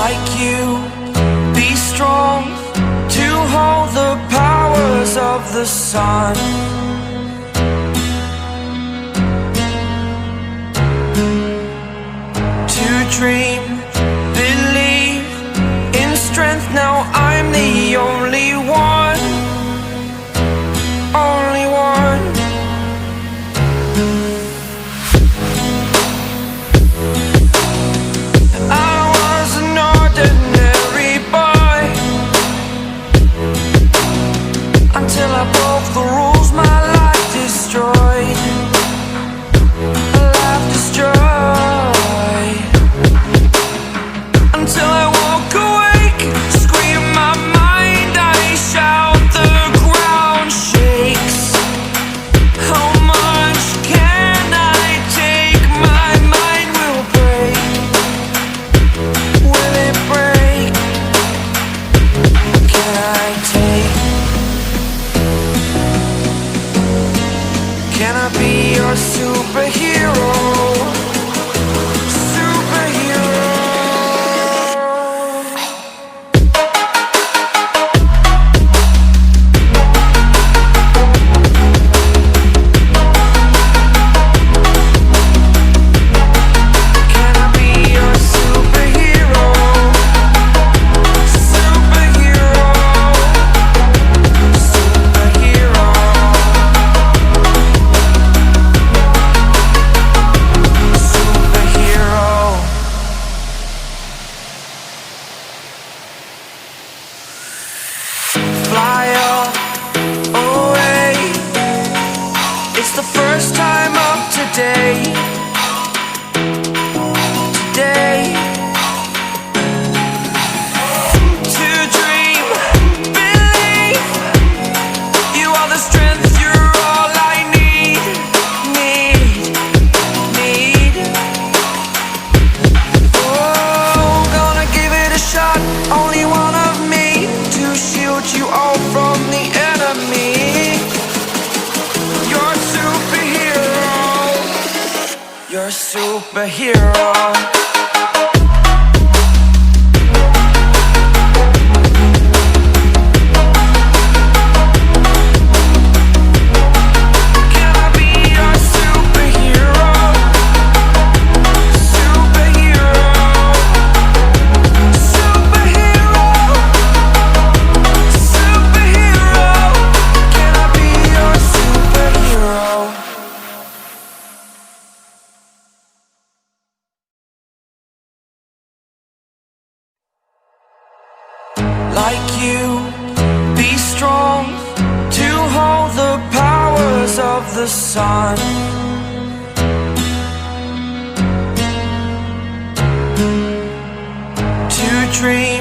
like you, be strong to hold the powers of the sun. To dream, believe in strength. Now I'm the only one, only one. I was an ordinary boy until I broke the rules. My life destroyed, life destroyed. Until I woke awake, scream my mind, I shout, the ground shakes. How much can I take? My mind will break. Will it break? Can I take? Can I be your superhero? Fly away. It's the first time of today. Today. To dream, believe. You are the strength, you're all I need. Oh, gonna give it a shot. Only one of me to shield you all from the enemy. You're a superhero. You're a superhero. Can I be your superhero? Superhero. Superhero. Superhero. Can I be your superhero? Like you, be strong to hold the powers of the sun. To dream,